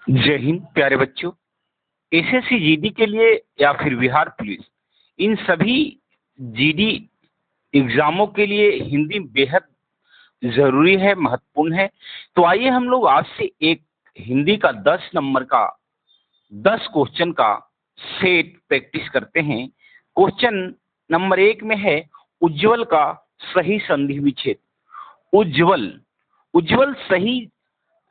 जय हिंद प्यारे बच्चों। एसएससी जीडी के लिए या फिर बिहार पुलिस, इन सभी जीडी एग्जामों के लिए हिंदी बेहद जरूरी है, महत्वपूर्ण है। तो आइए हम लोग आज से एक हिंदी का 10 नंबर का 10 क्वेश्चन का सेट प्रैक्टिस करते हैं। क्वेश्चन नंबर 1 में है उज्ज्वल का सही संधि विच्छेद। उज्ज्वल उज्ज्वल सही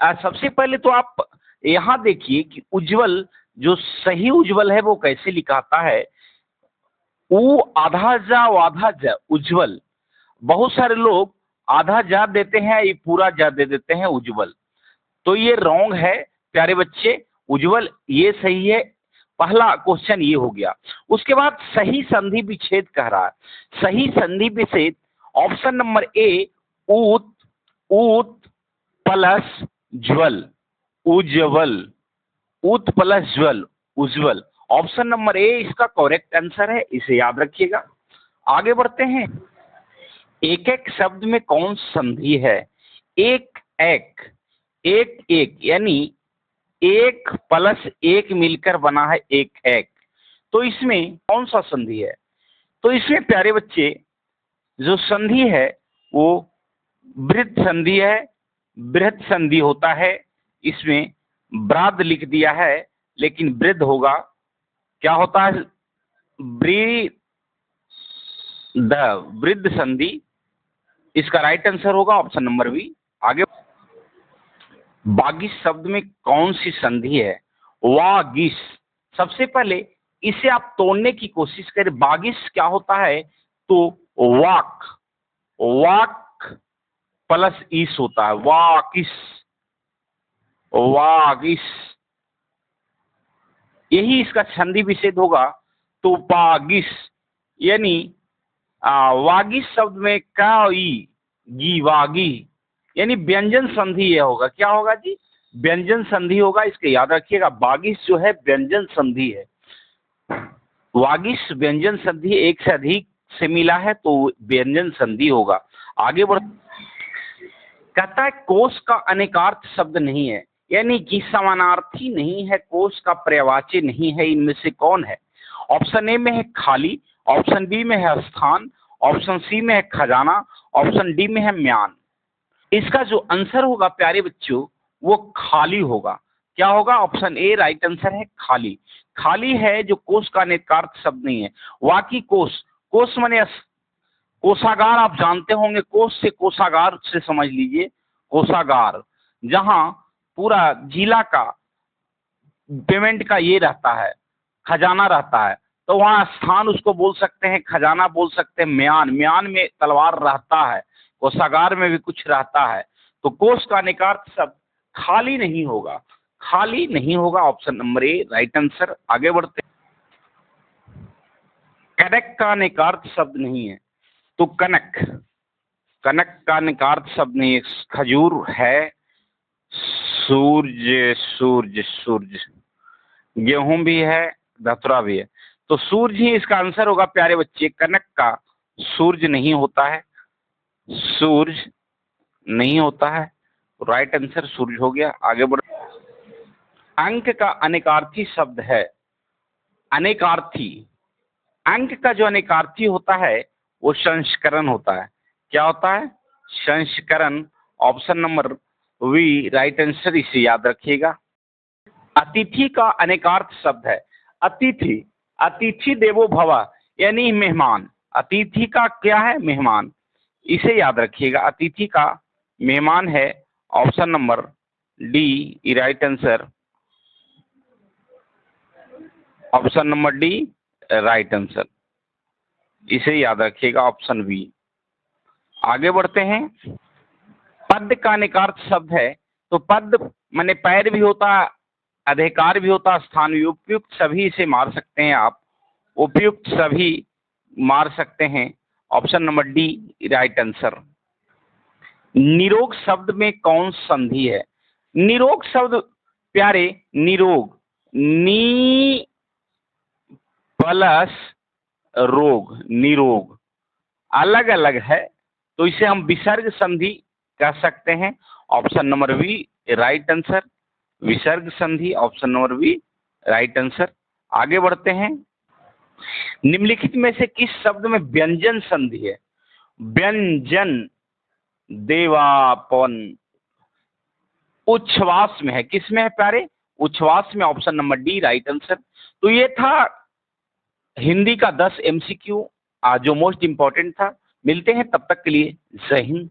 सबसे पहले तो आप यहाँ देखिए कि उज्ज्वल, जो सही उज्ज्वल है वो कैसे लिखाता है। उ आधा जा आधा जा उज्ज्वल। बहुत सारे लोग आधा जा देते हैं, ये पूरा जा दे देते हैं उज्ज्वल, तो ये रॉन्ग है प्यारे बच्चे। उज्ज्वल ये सही है। पहला क्वेश्चन ये हो गया। उसके बाद सही संधि विच्छेद कह रहा है। सही संधि विच्छेद ऑप्शन नंबर ए, ऊत ऊत प्लस ज्वल, उज्ज्वल। ऊत प्लस ज्वल, उज्ज्वल। ऑप्शन नंबर ए इसका करेक्ट आंसर है, इसे याद रखिएगा। आगे बढ़ते हैं। एक एक शब्द में कौन संधि है? एक एक, एक एक यानी एक प्लस एक मिलकर बना है एक एक। तो इसमें कौन सा संधि है? तो इसमें प्यारे बच्चे जो संधि है वो वृद्ध संधि है। बृहद संधि होता है, इसमें ब्राद लिख दिया है लेकिन वृद्ध होगा। क्या होता है? वृद्ध संधि। इसका राइट आंसर होगा ऑप्शन नंबर बी। आगे, बागिस शब्द में कौन सी संधि है? वागिस। सबसे पहले इसे आप तोड़ने की कोशिश करें। बागिस क्या होता है? तो वाक, वाक प्लस इस होता है, वाकिस, वागिस। यही इसका संधि विच्छेद होगा, तो वागिस। यानी वागिस शब्द में का ई गी, वागी यानी व्यंजन संधि ये होगा। क्या होगा जी? व्यंजन संधि होगा, इसके याद रखिएगा। बागिस जो है व्यंजन संधि है। वागिस व्यंजन संधि एक से अधिक से मिला है तो व्यंजन संधि होगा। आगे बढ़, कहता है कोश का अनेकार्थ शब्द नहीं है, यानी कि समानार्थी नहीं है, कोश का पर्यायवाची नहीं है। इनमें से कौन है? ऑप्शन ए में है खाली, ऑप्शन बी में है स्थान, ऑप्शन सी में है खजाना, ऑप्शन डी में है म्यान। इसका जो आंसर होगा प्यारे बच्चों वो खाली होगा। क्या होगा? ऑप्शन ए राइट आंसर है, खाली। खाली है जो कोश का अनेकार्थ शब्द नहीं है। वाकी कोश, कोश माने कोषागार, आप जानते होंगे। कोष से कोषागार से समझ लीजिए, कोषागार जहां पूरा जिला का पेमेंट का ये रहता है, खजाना रहता है, तो वहां स्थान उसको बोल सकते हैं, खजाना बोल सकते हैं। म्यान, म्यान में तलवार रहता है, कोषागार में भी कुछ रहता है। तो कोष का अनेकार्थ शब्द खाली नहीं होगा, खाली नहीं होगा। Option number A right answer. आगे बढ़ते, कनक का अनेकार्थ शब्द नहीं है, तो कनक, कनक का अनेकार्थ शब्द नहीं है। खजूर है, सूर्य, सूर्य सूर्य, गेहूं भी है, धतुरा भी है, तो सूर्य ही इसका आंसर होगा प्यारे बच्चे। कनक का सूर्य नहीं होता है, सूर्य नहीं होता है, तो राइट आंसर सूर्य हो गया। आगे बढ़, अंक का अनेकार्थी शब्द है। अनेकार्थी, अंक का जो अनेकार्थी होता है वो संस्करण होता है। क्या होता है? संस्करण। Option number B right answer, इसे याद रखिएगा। अतिथि का अनेकार्थ शब्द है। अतिथि, अतिथि देवो भव यानी मेहमान। अतिथि का क्या है? मेहमान। इसे याद रखिएगा, अतिथि का मेहमान है। Option number D right answer, option number D right answer, इसे याद रखिएगा, ऑप्शन बी। आगे बढ़ते हैं। पद का अनेकार्थ शब्द है, तो पद माने पैर भी होता, अधिकार भी होता, स्थान भी। उपयुक्त सभी इसे मार सकते हैं आप, उपयुक्त सभी मार सकते हैं। Option number D right answer. निरोग शब्द में कौन संधि है? निरोग शब्द प्यारे, निरोग, नी प्लस रोग, निरोग अलग अलग है, तो इसे हम विसर्ग संधि कह सकते हैं। Option number B right answer. विसर्ग संधि, option number B right answer. आगे बढ़ते हैं। निम्नलिखित में से किस शब्द में व्यंजन संधि है? व्यंजन, देवापन, उच्छ्वास में है। किस में है प्यारे? उच्छ्वास में, option number D right answer. तो ये था हिंदी का 10 MCQ जो मोस्ट इंपॉर्टेंट था। मिलते हैं, तब तक के लिए जय हिंद।